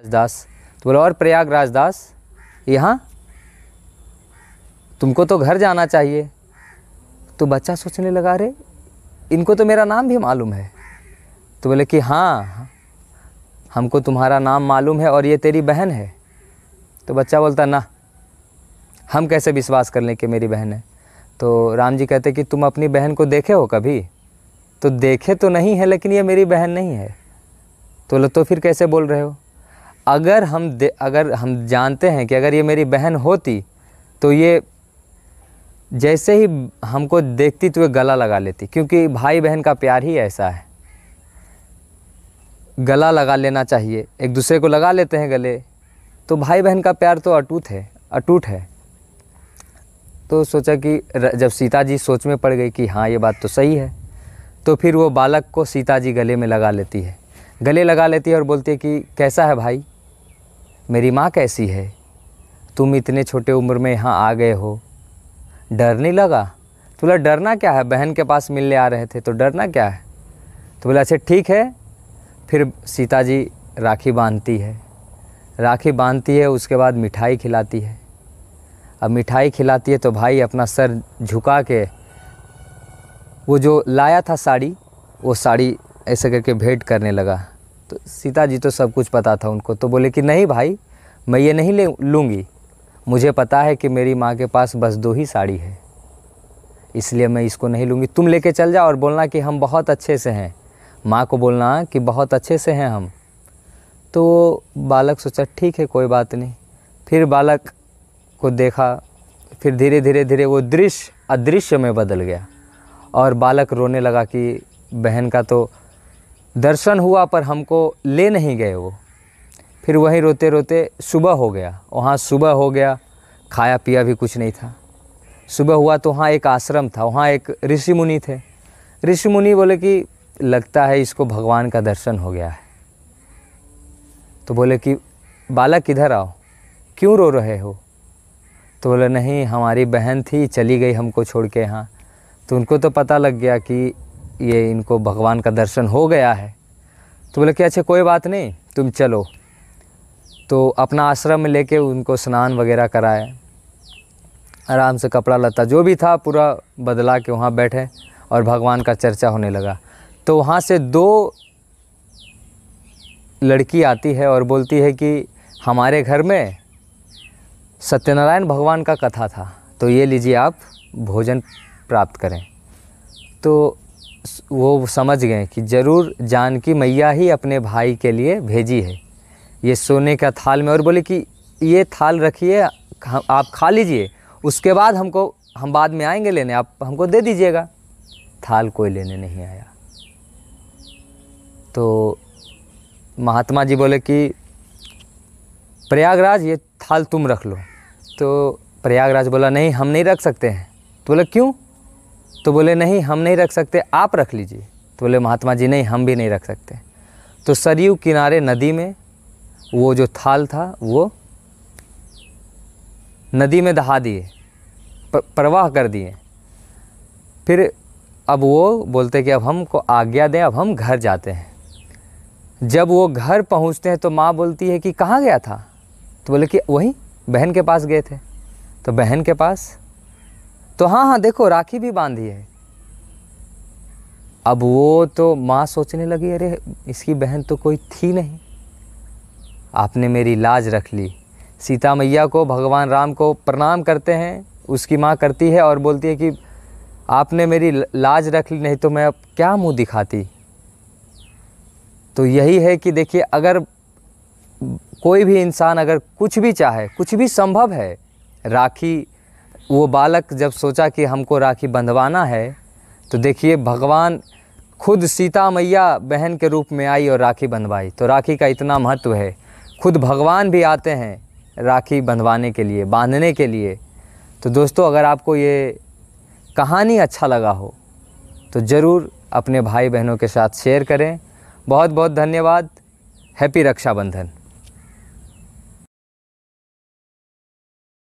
दास। तो बोला और प्रयागराज दास यहाँ, तुमको तो घर जाना चाहिए। तो बच्चा सोचने लगा, अरे इनको तो मेरा नाम भी मालूम है। तो बोले कि हाँ हमको तुम्हारा नाम मालूम है और ये तेरी बहन है। तो बच्चा बोलता ना, हम कैसे विश्वास कर लें कि मेरी बहन है। तो राम जी कहते कि तुम अपनी बहन को देखे हो कभी? तो देखे तो नहीं है, लेकिन ये मेरी बहन नहीं है। तो बोले तो फिर कैसे बोल रहे हो? अगर हम जानते हैं कि अगर ये मेरी बहन होती तो ये जैसे ही हमको देखती तो ये गला लगा लेती, क्योंकि भाई बहन का प्यार ही ऐसा है, गला लगा लेना चाहिए। एक दूसरे को लगा लेते हैं गले, तो भाई बहन का प्यार तो अटूट है। तो सोचा कि जब सीता जी सोच में पड़ गई कि हाँ ये बात तो सही है, तो फिर वो बालक को सीता जी गले में लगा लेती है, गले लगा लेती है और बोलती है कि कैसा है भाई, मेरी माँ कैसी है, तुम इतने छोटे उम्र में यहाँ आ गए हो, डर नहीं लगा? तो बोला डरना क्या है, बहन के पास मिलने आ रहे थे तो डरना क्या है। तो बोला अच्छा ठीक है। फिर सीता जी राखी बांधती है, उसके बाद मिठाई खिलाती है। अब मिठाई खिलाती है तो भाई अपना सर झुका के वो जो लाया था साड़ी, वो साड़ी ऐसे करके भेंट करने लगा। तो सीता जी तो सब कुछ पता था उनको, तो बोले कि नहीं भाई मैं ये नहीं लूँगी, मुझे पता है कि मेरी माँ के पास बस 2 ही साड़ी है, इसलिए मैं इसको नहीं लूँगी। तुम लेके चल जाओ और बोलना कि हम बहुत अच्छे से हैं, माँ को बोलना कि बहुत अच्छे से हैं हम। तो बालक सोचा ठीक है कोई बात नहीं। फिर बालक को देखा, फिर धीरे धीरे वो दृश्य अदृश्य में बदल गया और बालक रोने लगा कि बहन का तो दर्शन हुआ पर हमको ले नहीं गए वो। फिर वहीं रोते रोते सुबह हो गया, वहाँ सुबह हो गया, खाया पिया भी कुछ नहीं था। सुबह हुआ तो वहाँ एक आश्रम था, वहाँ एक ऋषि मुनि थे। ऋषि मुनि बोले कि लगता है इसको भगवान का दर्शन हो गया है। तो बोले कि बालक इधर आओ, क्यों रो रहे हो? तो बोले नहीं हमारी बहन थी, चली गई हमको छोड़ के यहाँ। तो उनको तो पता लग गया कि ये इनको भगवान का दर्शन हो गया है। तो बोले कि अच्छा कोई बात नहीं, तुम चलो। तो अपना आश्रम में लेके उनको स्नान वगैरह कराया, आराम से कपड़ा लत्ता जो भी था पूरा बदला के वहाँ बैठे और भगवान का चर्चा होने लगा। तो वहाँ से 2 लड़की आती है और बोलती है कि हमारे घर में सत्यनारायण भगवान का कथा था, तो ये लीजिए आप भोजन प्राप्त करें। तो वो समझ गए कि ज़रूर जानकी मैया ही अपने भाई के लिए भेजी है ये सोने का थाल में, और बोले कि ये थाल रखिए, आप खा लीजिए, उसके बाद हम बाद में आएंगे लेने, आप हमको दे दीजिएगा। थाल कोई लेने नहीं आया। तो महात्मा जी बोले कि प्रयागराज ये थाल तुम रख लो। तो प्रयागराज बोला नहीं हम नहीं रख सकते हैं। तो बोले क्यों? तो बोले नहीं हम नहीं रख सकते, आप रख लीजिए। तो बोले महात्मा जी नहीं हम भी नहीं रख सकते। तो सरयू किनारे नदी में वो जो थाल था वो नदी में दहा दिए, प्रवाह कर दिए। फिर अब वो बोलते कि अब हमको आज्ञा दें, अब हम घर जाते हैं। जब वो घर पहुंचते हैं तो माँ बोलती है कि कहाँ गया था? तो बोले कि वही बहन के पास गए थे। तो बहन के पास? तो हाँ देखो राखी भी बांधी है। अब वो तो माँ सोचने लगी अरे इसकी बहन तो कोई थी नहीं, आपने मेरी लाज रख ली। सीता मैया को भगवान राम को प्रणाम करते हैं, उसकी माँ करती है और बोलती है कि आपने मेरी लाज रख ली, नहीं तो मैं अब क्या मुंह दिखाती। तो यही है कि देखिए अगर कोई भी इंसान अगर कुछ भी चाहे, कुछ भी संभव है। राखी, वो बालक जब सोचा कि हमको राखी बंधवाना है तो देखिए भगवान खुद सीता मैया बहन के रूप में आई और राखी बंधवाई। तो राखी का इतना महत्व है, खुद भगवान भी आते हैं राखी बंधवाने के लिए, बांधने के लिए। तो दोस्तों अगर आपको ये कहानी अच्छा लगा हो तो ज़रूर अपने भाई बहनों के साथ शेयर करें। बहुत बहुत धन्यवाद। हैप्पी रक्षाबंधन।